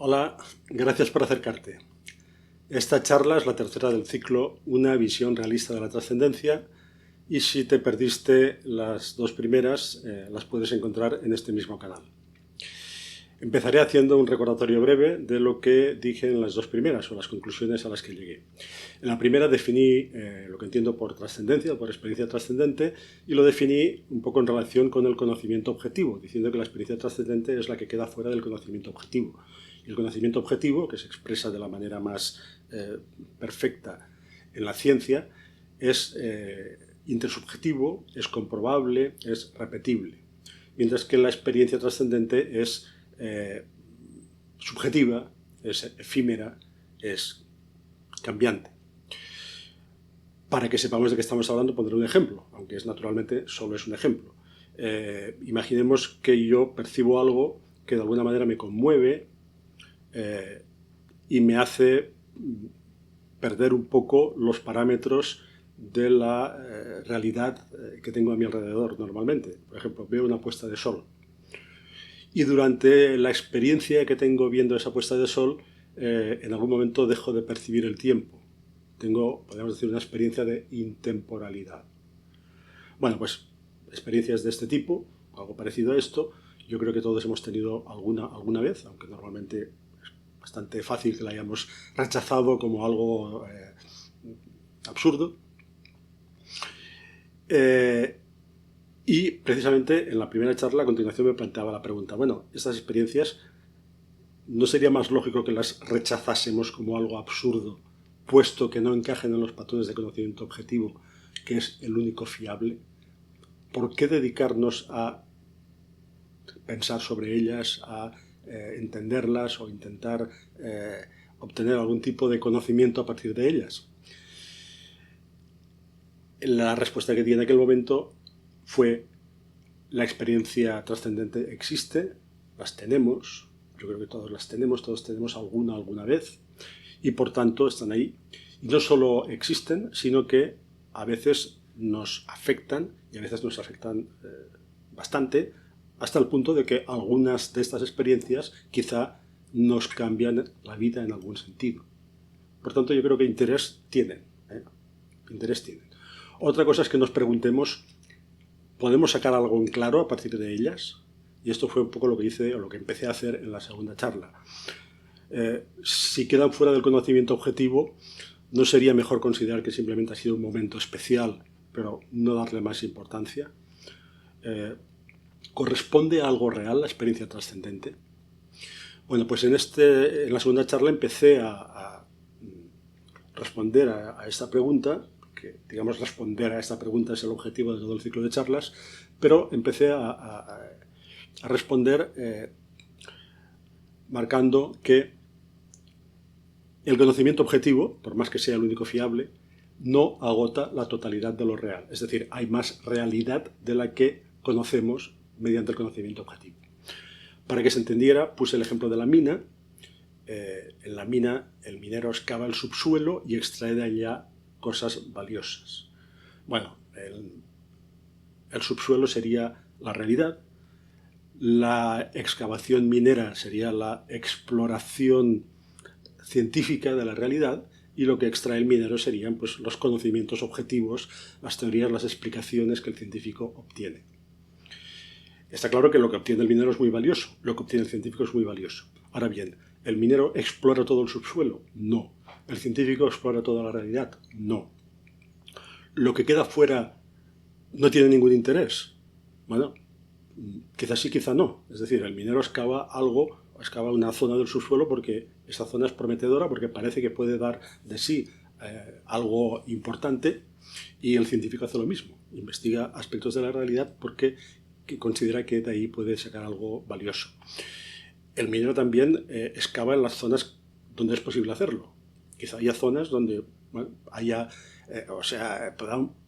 Hola, gracias por acercarte. Esta charla es la tercera del ciclo Una visión realista de la trascendencia y si te perdiste las dos primeras, las puedes encontrar en este mismo canal. Empezaré haciendo un recordatorio breve de lo que dije en las dos primeras o las conclusiones a las que llegué. En la primera definí lo que entiendo por trascendencia, por experiencia trascendente, y lo definí un poco en relación con el conocimiento objetivo, diciendo que la experiencia trascendente es la que queda fuera del conocimiento objetivo. Y el conocimiento objetivo, que se expresa de la manera más perfecta en la ciencia, es intersubjetivo, es comprobable, es repetible. Mientras que la experiencia trascendente es subjetiva, es efímera, es cambiante. Para que sepamos de qué estamos hablando, pondré un ejemplo, aunque naturalmente solo es un ejemplo. Imaginemos que yo percibo algo que de alguna manera me conmueve y me hace perder un poco los parámetros de la realidad que tengo a mi alrededor normalmente. Por ejemplo, veo una puesta de sol. Y durante la experiencia que tengo viendo esa puesta de sol, en algún momento dejo de percibir el tiempo. Tengo, podríamos decir, una experiencia de intemporalidad. Bueno, pues experiencias de este tipo, algo parecido a esto, yo creo que todos hemos tenido alguna vez, aunque normalmente es bastante fácil que la hayamos rechazado como algo absurdo. Y precisamente en la primera charla a continuación me planteaba la pregunta, bueno, estas experiencias, ¿no sería más lógico que las rechazásemos como algo absurdo, puesto que no encajen en los patrones de conocimiento objetivo, que es el único fiable? ¿Por qué dedicarnos a pensar sobre ellas, a entenderlas o intentar obtener algún tipo de conocimiento a partir de ellas? La respuesta que di en aquel momento fue: la experiencia trascendente existe, las tenemos, yo creo que todos las tenemos, todos tenemos alguna vez, y por tanto están ahí. Y no solo existen, sino que a veces nos afectan, y a veces nos afectan bastante, hasta el punto de que algunas de estas experiencias quizá nos cambian la vida en algún sentido. Por tanto, yo creo que interés tienen. Interés tienen. Otra cosa es que nos preguntemos, ¿podemos sacar algo en claro a partir de ellas? Y esto fue un poco lo que hice o lo que empecé a hacer en la segunda charla. Si quedan fuera del conocimiento objetivo, ¿no sería mejor considerar que simplemente ha sido un momento especial, pero no darle más importancia? ¿Corresponde a algo real la experiencia trascendente? Bueno, pues en la segunda charla empecé a responder a esta pregunta, que digamos responder a esta pregunta es el objetivo de todo el ciclo de charlas, pero empecé a responder marcando que el conocimiento objetivo, por más que sea el único fiable, no agota la totalidad de lo real. Es decir, hay más realidad de la que conocemos mediante el conocimiento objetivo. Para que se entendiera, puse el ejemplo de la mina. En la mina el minero excava el subsuelo y extrae de allá cosas valiosas. Bueno, el subsuelo sería la realidad, la excavación minera sería la exploración científica de la realidad, y lo que extrae el minero serían pues, los conocimientos objetivos, las teorías, las explicaciones que el científico obtiene. Está claro que lo que obtiene el minero es muy valioso, lo que obtiene el científico es muy valioso. Ahora bien, ¿el minero explora todo el subsuelo? No. ¿El científico explora toda la realidad? No. ¿Lo que queda fuera no tiene ningún interés? Bueno, quizás sí, quizá no. Es decir, el minero excava una zona del subsuelo porque esa zona es prometedora, porque parece que puede dar de sí algo importante, y el científico hace lo mismo. Investiga aspectos de la realidad porque considera que de ahí puede sacar algo valioso. El minero también excava en las zonas donde es posible hacerlo. Quizá haya zonas donde haya,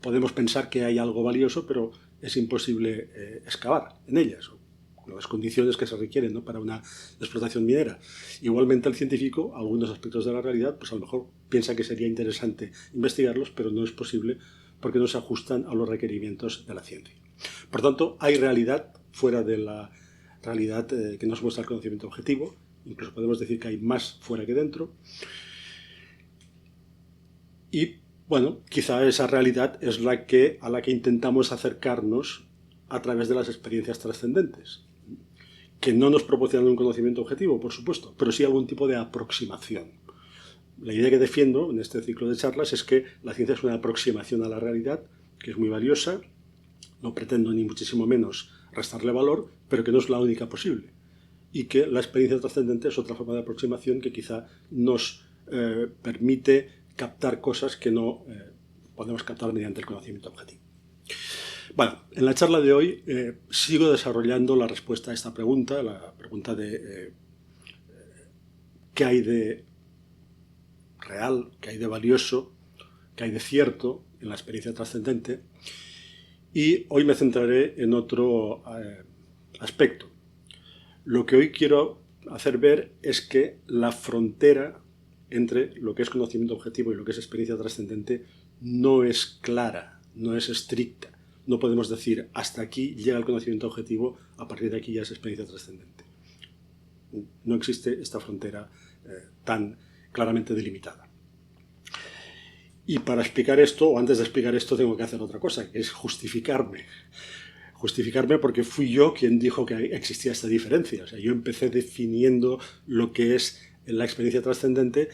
podemos pensar que hay algo valioso, pero es imposible excavar en ellas, con las condiciones que se requieren, ¿no?, para una explotación minera. Igualmente el científico, algunos aspectos de la realidad, pues a lo mejor piensa que sería interesante investigarlos, pero no es posible porque no se ajustan a los requerimientos de la ciencia. Por tanto, hay realidad fuera de la realidad que nos muestra el conocimiento objetivo, incluso podemos decir que hay más fuera que dentro. Y bueno, quizá esa realidad es a la que intentamos acercarnos a través de las experiencias trascendentes, que no nos proporcionan un conocimiento objetivo, por supuesto, pero sí algún tipo de aproximación. La idea que defiendo en este ciclo de charlas es que la ciencia es una aproximación a la realidad, que es muy valiosa, no pretendo ni muchísimo menos restarle valor, pero que no es la única posible. Y que la experiencia trascendente es otra forma de aproximación que quizá nos permite captar cosas que no podemos captar mediante el conocimiento objetivo. Bueno, en la charla de hoy sigo desarrollando la respuesta a esta pregunta, la pregunta de qué hay de real, qué hay de valioso, qué hay de cierto en la experiencia trascendente, y hoy me centraré en otro aspecto. Lo que hoy quiero hacer ver es que la frontera entre lo que es conocimiento objetivo y lo que es experiencia trascendente no es clara, no es estricta. No podemos decir hasta aquí llega el conocimiento objetivo, a partir de aquí ya es experiencia trascendente. No existe esta frontera tan claramente delimitada. Y para explicar esto, o antes de explicar esto, tengo que hacer otra cosa, que es justificarme. Justificarme porque fui yo quien dijo que existía esta diferencia. O sea, yo empecé definiendo lo que es la experiencia trascendente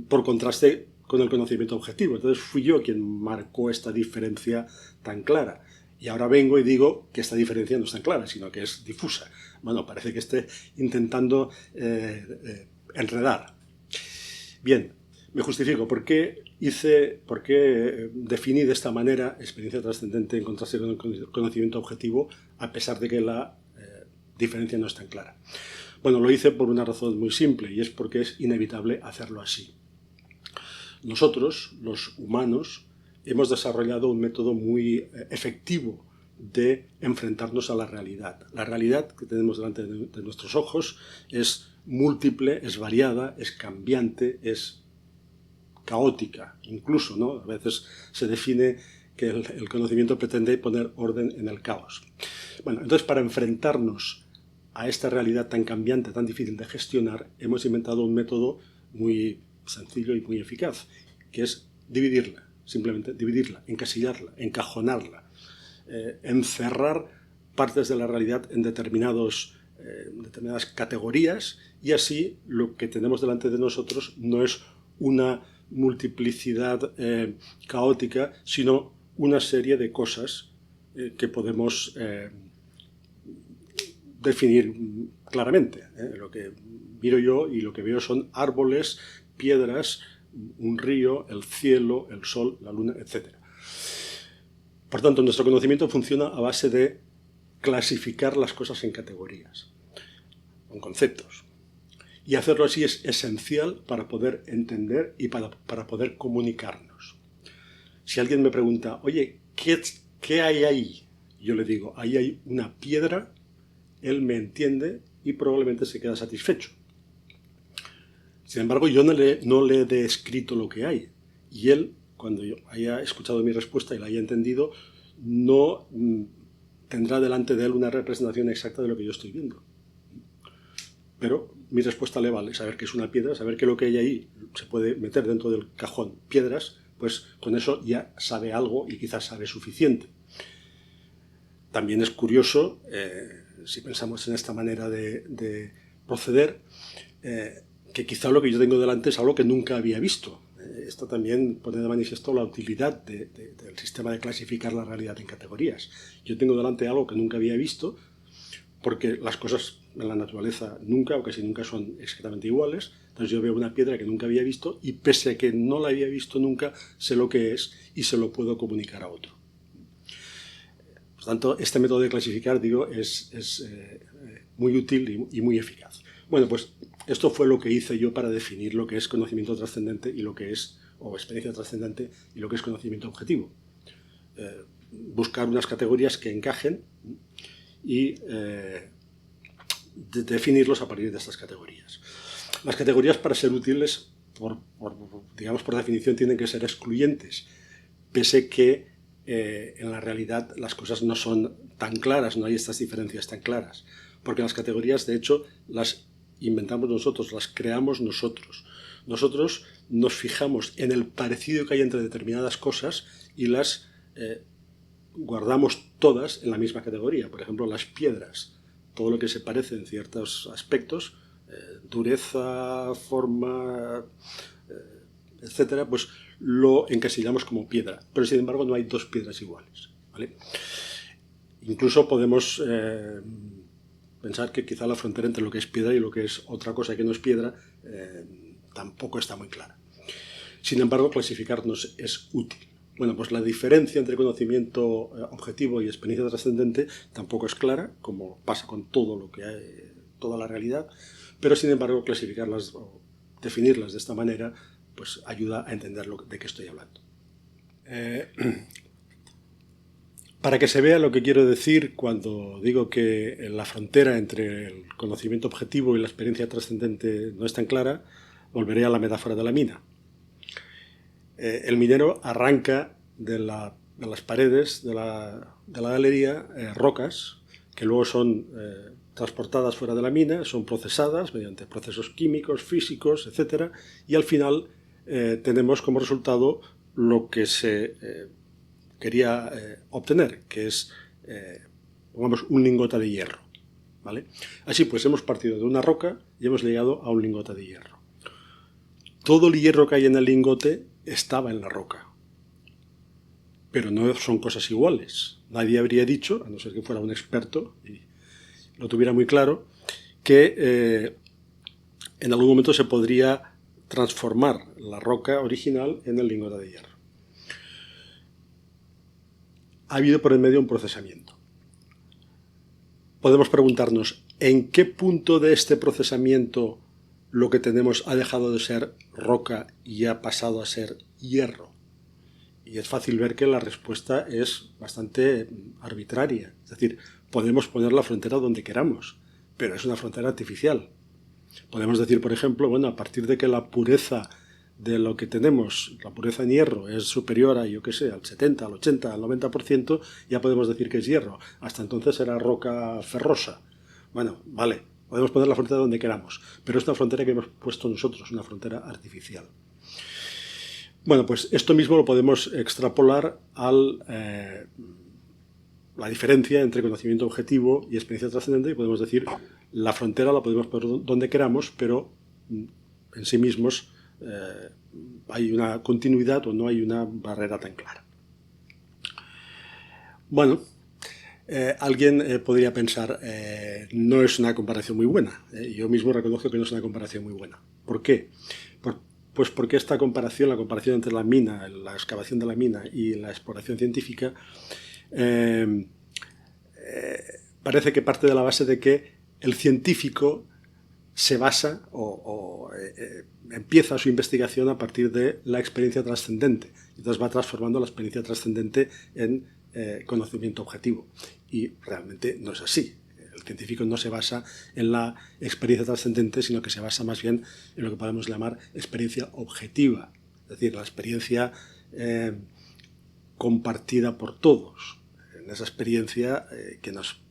por contraste con el conocimiento objetivo. Entonces fui yo quien marcó esta diferencia tan clara. Y ahora vengo y digo que esta diferencia no es tan clara, sino que es difusa. Bueno, parece que esté intentando enredar. Bien, me justifico. ¿Por qué definí de esta manera experiencia trascendente en contraste con el conocimiento objetivo, a pesar de que la diferencia no es tan clara? Bueno, lo hice por una razón muy simple, y es porque es inevitable hacerlo así. Nosotros, los humanos, hemos desarrollado un método muy efectivo de enfrentarnos a la realidad. La realidad que tenemos delante de nuestros ojos es múltiple, es variada, es cambiante, es caótica, incluso, ¿no? A veces se define que el conocimiento pretende poner orden en el caos. Bueno, entonces para enfrentarnos a esta realidad tan cambiante, tan difícil de gestionar, hemos inventado un método muy sencillo y muy eficaz, que es dividirla, simplemente dividirla, encasillarla, encajonarla, encerrar partes de la realidad en determinadas categorías, y así lo que tenemos delante de nosotros no es una multiplicidad caótica, sino una serie de cosas que podemos definir claramente. Lo que miro yo y lo que veo son árboles, piedras, un río, el cielo, el sol, la luna, etc. Por tanto, nuestro conocimiento funciona a base de clasificar las cosas en categorías, en conceptos. Y hacerlo así es esencial para poder entender y para poder comunicarnos. Si alguien me pregunta, oye, ¿qué hay ahí? Yo le digo, ahí hay una piedra, él me entiende y probablemente se queda satisfecho. Sin embargo, yo no le he descrito lo que hay. Y él, cuando yo haya escuchado mi respuesta y la haya entendido, no tendrá delante de él una representación exacta de lo que yo estoy viendo. Pero mi respuesta le vale saber que es una piedra, saber que lo que hay ahí se puede meter dentro del cajón piedras, pues con eso ya sabe algo y quizás sabe suficiente. También es curioso, si pensamos en esta manera de proceder, que quizá lo que yo tengo delante es algo que nunca había visto. Esto también pone de manifiesto la utilidad del sistema de clasificar la realidad en categorías. Yo tengo delante algo que nunca había visto, porque las cosas en la naturaleza nunca o casi nunca son exactamente iguales. Entonces yo veo una piedra que nunca había visto y pese a que no la había visto nunca, sé lo que es y se lo puedo comunicar a otro. Por tanto, este método de clasificar, digo, es muy útil y muy eficaz. Bueno, pues esto fue lo que hice yo para definir lo que es conocimiento trascendente y lo que es, o experiencia trascendente y lo que es conocimiento objetivo. Buscar unas categorías que encajen y definirlos a partir de estas categorías. Las categorías, para ser útiles, por definición, tienen que ser excluyentes, pese que en la realidad las cosas no son tan claras, no hay estas diferencias tan claras, porque las categorías, de hecho, las inventamos nosotros, las creamos nosotros. Nosotros nos fijamos en el parecido que hay entre determinadas cosas y las guardamos todas en la misma categoría. Por ejemplo, las piedras. Todo lo que se parece en ciertos aspectos, dureza, forma, etcétera, pues lo encasillamos como piedra. Pero sin embargo no hay dos piedras iguales, ¿vale? Incluso podemos pensar que quizá la frontera entre lo que es piedra y lo que es otra cosa que no es piedra tampoco está muy clara. Sin embargo, clasificarnos es útil. Bueno, pues la diferencia entre conocimiento objetivo y experiencia trascendente tampoco es clara, como pasa con todo lo que hay, toda la realidad, pero sin embargo clasificarlas o definirlas de esta manera pues ayuda a entender de qué estoy hablando. Para que se vea lo que quiero decir cuando digo que la frontera entre el conocimiento objetivo y la experiencia trascendente no es tan clara, volveré a la metáfora de la mina. El minero arranca de las paredes de la galería rocas que luego son transportadas fuera de la mina, son procesadas mediante procesos químicos, físicos, etc. Y al final tenemos como resultado lo que se quería obtener, que es, pongamos, un lingote de hierro, ¿vale? Así pues, hemos partido de una roca y hemos llegado a un lingote de hierro. Todo el hierro que hay en el lingote estaba en la roca, pero no son cosas iguales. Nadie habría dicho, a no ser que fuera un experto y lo tuviera muy claro, que en algún momento se podría transformar la roca original en el lingote de hierro. Ha habido por el medio un procesamiento. Podemos preguntarnos, ¿en qué punto de este procesamiento lo que tenemos ha dejado de ser roca y ha pasado a ser hierro? Y es fácil ver que la respuesta es bastante arbitraria. Es decir, podemos poner la frontera donde queramos, pero es una frontera artificial. Podemos decir, por ejemplo, bueno, a partir de que la pureza de lo que tenemos, la pureza en hierro, es superior a, yo qué sé, al 70, al 80, al 90%, ya podemos decir que es hierro. Hasta entonces era roca ferrosa. Bueno, vale, podemos poner la frontera donde queramos, pero es una frontera que hemos puesto nosotros, una frontera artificial. Bueno, pues esto mismo lo podemos extrapolar a la diferencia entre conocimiento objetivo y experiencia trascendente, y podemos decir la frontera la podemos poner donde queramos, pero en sí mismos hay una continuidad o no hay una barrera tan clara. Bueno, alguien podría pensar, no es una comparación muy buena. Yo mismo reconozco que no es una comparación muy buena. ¿Por qué? Pues porque esta comparación, la comparación entre la mina, la excavación de la mina y la exploración científica, parece que parte de la base de que el científico se basa o empieza su investigación a partir de la experiencia trascendente. Entonces va transformando la experiencia trascendente en conocimiento objetivo. Y realmente no es así. El científico no se basa en la experiencia trascendente, sino que se basa más bien en lo que podemos llamar experiencia objetiva. Es decir, la experiencia compartida por todos. En esa experiencia que nos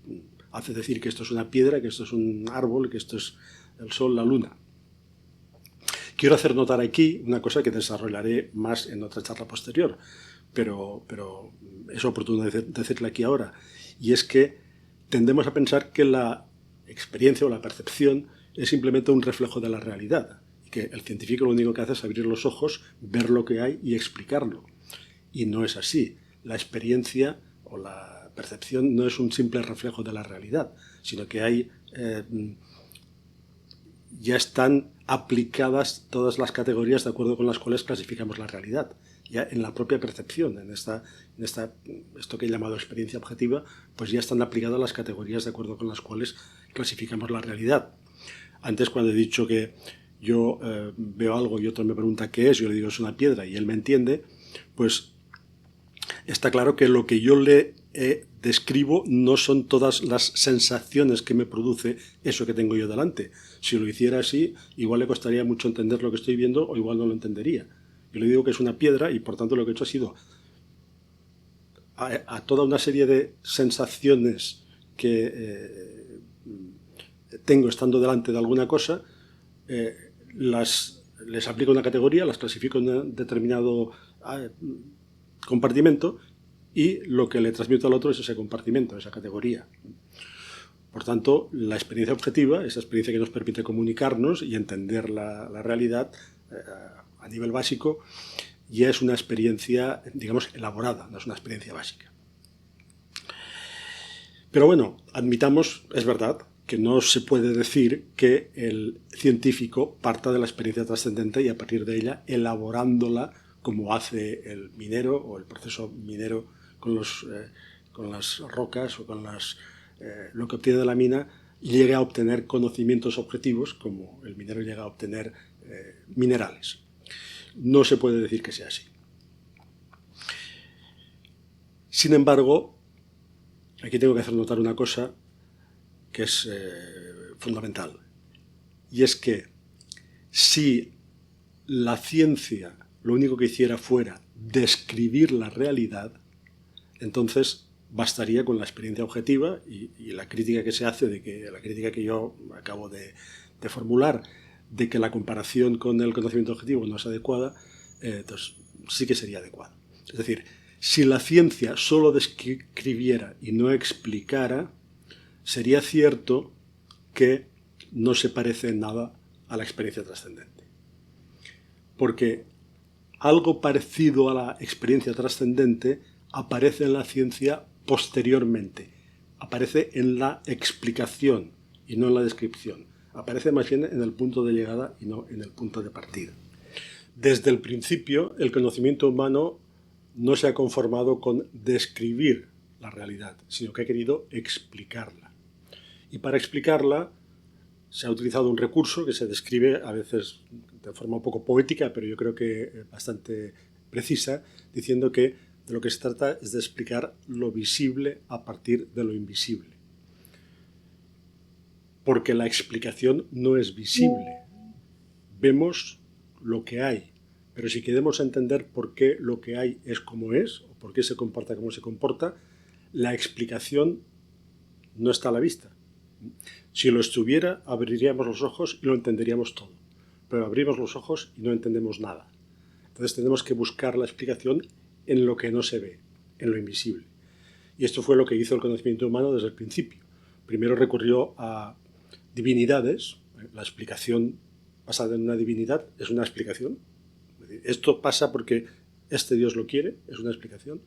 hace decir que esto es una piedra, que esto es un árbol, que esto es el sol, la luna. Quiero hacer notar aquí una cosa que desarrollaré más en otra charla posterior, pero es oportuno decirla aquí ahora, y es que tendemos a pensar que la experiencia o la percepción es simplemente un reflejo de la realidad, y que el científico lo único que hace es abrir los ojos, ver lo que hay y explicarlo. Y no es así. La experiencia o la percepción no es un simple reflejo de la realidad, sino que hay ya están aplicadas todas las categorías de acuerdo con las cuales clasificamos la realidad. Ya en la propia percepción, en esto que he llamado experiencia objetiva, pues ya están aplicadas las categorías de acuerdo con las cuales clasificamos la realidad. Antes, cuando he dicho que yo veo algo y otro me pregunta qué es, yo le digo es una piedra y él me entiende, pues está claro que lo que yo le describo no son todas las sensaciones que me produce eso que tengo yo delante. Si lo hiciera así, igual le costaría mucho entender lo que estoy viendo o igual no lo entendería. Yo le digo que es una piedra y por tanto lo que he hecho ha sido a toda una serie de sensaciones que tengo estando delante de alguna cosa, les aplico una categoría, las clasifico en un determinado compartimento y lo que le transmito al otro es ese compartimento, esa categoría. Por tanto, la experiencia objetiva, esa experiencia que nos permite comunicarnos y entender la realidad a nivel básico, ya es una experiencia, digamos, elaborada, no es una experiencia básica. Pero bueno, admitamos, es verdad, que no se puede decir que el científico parta de la experiencia trascendente y a partir de ella elaborándola como hace el minero o el proceso minero con las rocas o con lo que obtiene de la mina, llegue a obtener conocimientos objetivos como el minero llega a obtener minerales. No se puede decir que sea así. Sin embargo, aquí tengo que hacer notar una cosa que es fundamental, y es que si la ciencia lo único que hiciera fuera describir la realidad, entonces bastaría con la experiencia objetiva y la crítica que se hace, la crítica que yo acabo de formular, de que la comparación con el conocimiento objetivo no es adecuada, entonces sí que sería adecuada. Es decir, si la ciencia solo describiera y no explicara, sería cierto que no se parece en nada a la experiencia trascendente. Porque algo parecido a la experiencia trascendente aparece en la ciencia posteriormente. Aparece en la explicación y no en la descripción. Aparece más bien en el punto de llegada y no en el punto de partida. Desde el principio, el conocimiento humano no se ha conformado con describir la realidad, sino que ha querido explicarla. Y para explicarla se ha utilizado un recurso que se describe a veces de forma un poco poética, pero yo creo que bastante precisa, diciendo que de lo que se trata es de explicar lo visible a partir de lo invisible. Porque la explicación no es visible. Vemos lo que hay, pero si queremos entender por qué lo que hay es como es, o por qué se comporta como se comporta, la explicación no está a la vista. Si lo estuviera, abriríamos los ojos y lo entenderíamos todo. Pero abrimos los ojos y no entendemos nada. Entonces tenemos que buscar la explicación en lo que no se ve, en lo invisible. Y esto fue lo que hizo el conocimiento humano desde el principio. Primero recurrió a divinidades. La explicación basada en una divinidad es una explicación. Esto pasa porque este Dios lo quiere, es una explicación.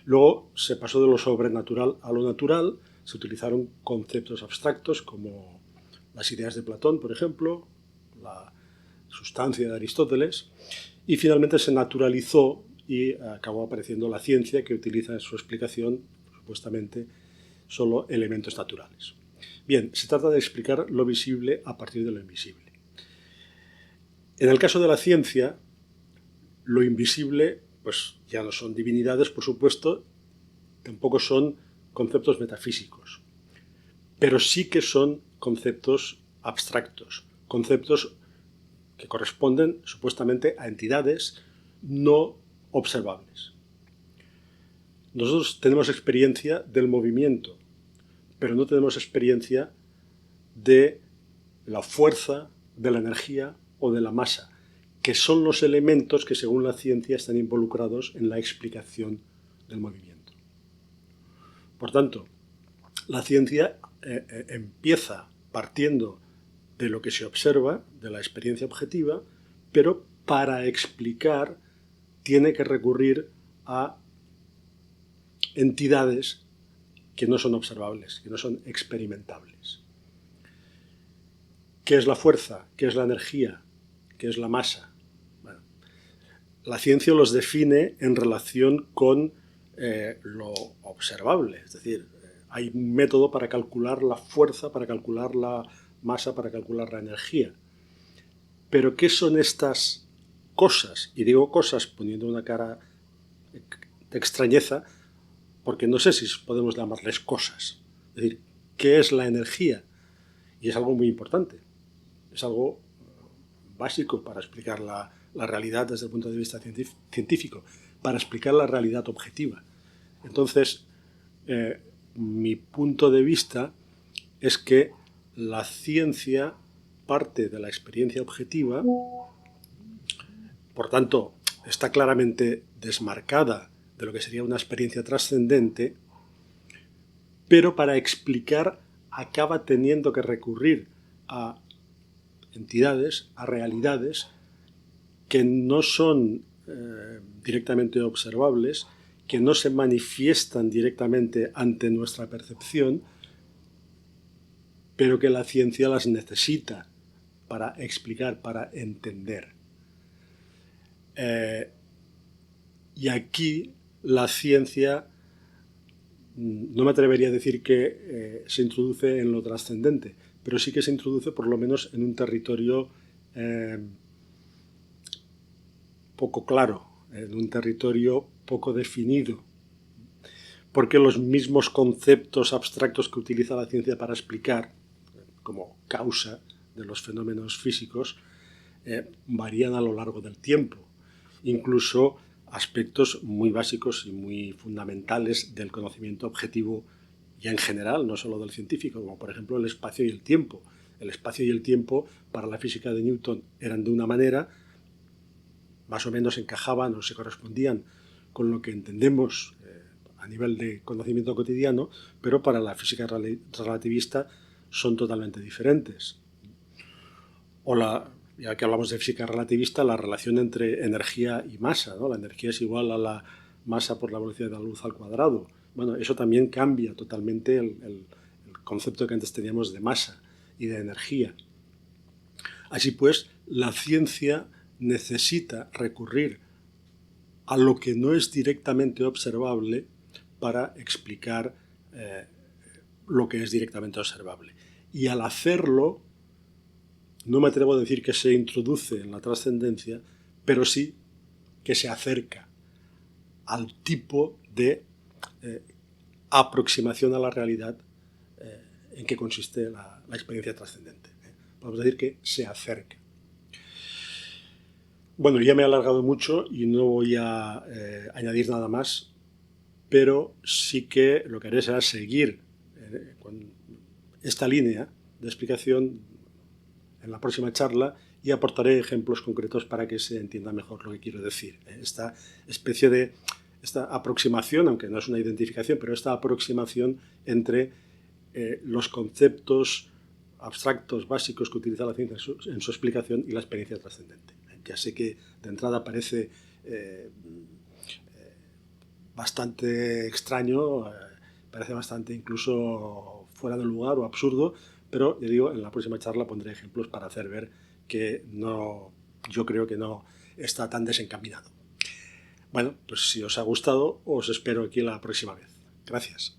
Luego se pasó de lo sobrenatural a lo natural. Se utilizaron conceptos abstractos como las ideas de Platón, por ejemplo, la sustancia de Aristóteles, y finalmente se naturalizó y acabó apareciendo la ciencia, que utiliza en su explicación, supuestamente, solo elementos naturales. Bien, se trata de explicar lo visible a partir de lo invisible. En el caso de la ciencia, lo invisible, pues ya no son divinidades, por supuesto, tampoco son conceptos metafísicos, pero sí que son conceptos abstractos, conceptos que corresponden supuestamente a entidades no observables. Nosotros tenemos experiencia del movimiento, pero no tenemos experiencia de la fuerza, de la energía o de la masa, que son los elementos que según la ciencia están involucrados en la explicación del movimiento. Por tanto, la ciencia empieza partiendo de lo que se observa, de la experiencia objetiva, pero para explicar tiene que recurrir a entidades que no son observables, que no son experimentables. ¿Qué es la fuerza? ¿Qué es la energía? ¿Qué es la masa? Bueno, la ciencia los define en relación con lo observable, es decir, hay un método para calcular la fuerza, para calcular la masa, para calcular la energía. Pero ¿qué son estas cosas? Y digo cosas poniendo una cara de extrañeza, porque no sé si podemos llamarles cosas. Es decir, ¿qué es la energía? Y es algo muy importante. Es algo básico para explicar la realidad desde el punto de vista científico, para explicar la realidad objetiva. Entonces, mi punto de vista es que la ciencia parte de la experiencia objetiva, por tanto, está claramente desmarcada de lo que sería una experiencia trascendente, pero para explicar acaba teniendo que recurrir a entidades, a realidades que no son directamente observables, que no se manifiestan directamente ante nuestra percepción, pero que la ciencia las necesita para explicar, para entender. Y aquí la ciencia, no me atrevería a decir que se introduce en lo trascendente, pero sí que se introduce por lo menos en un territorio poco claro, en un territorio poco definido, porque los mismos conceptos abstractos que utiliza la ciencia para explicar, como causa de los fenómenos físicos, varían a lo largo del tiempo. Incluso aspectos muy básicos y muy fundamentales del conocimiento objetivo ya en general, no solo del científico, como por ejemplo el espacio y el tiempo. El espacio y el tiempo para la física de Newton eran de una manera, más o menos encajaban o se correspondían con lo que entendemos a nivel de conocimiento cotidiano, pero para la física relativista son totalmente diferentes. O ya que hablamos de física relativista, la relación entre energía y masa, ¿no? La energía es igual a la masa por la velocidad de la luz al cuadrado. Bueno, eso también cambia totalmente el concepto que antes teníamos de masa y de energía. Así pues, la ciencia necesita recurrir a lo que no es directamente observable para explicar lo que es directamente observable. Y al hacerlo, no me atrevo a decir que se introduce en la trascendencia, pero sí que se acerca al tipo de aproximación a la realidad en que consiste la experiencia trascendente. Podemos decir que se acerca. Bueno, ya me he alargado mucho y no voy a añadir nada más, pero sí que lo que haré será seguir con esta línea de explicación en la próxima charla y aportaré ejemplos concretos para que se entienda mejor lo que quiero decir. Esta especie de aproximación, aunque no es una identificación, pero esta aproximación entre los conceptos abstractos básicos que utiliza la ciencia en su explicación y la experiencia trascendente. Ya sé que de entrada parece bastante extraño, parece bastante incluso fuera de lugar o absurdo, pero ya digo, en la próxima charla pondré ejemplos para hacer ver que yo creo que no está tan desencaminado. Bueno, pues si os ha gustado, os espero aquí la próxima vez. Gracias.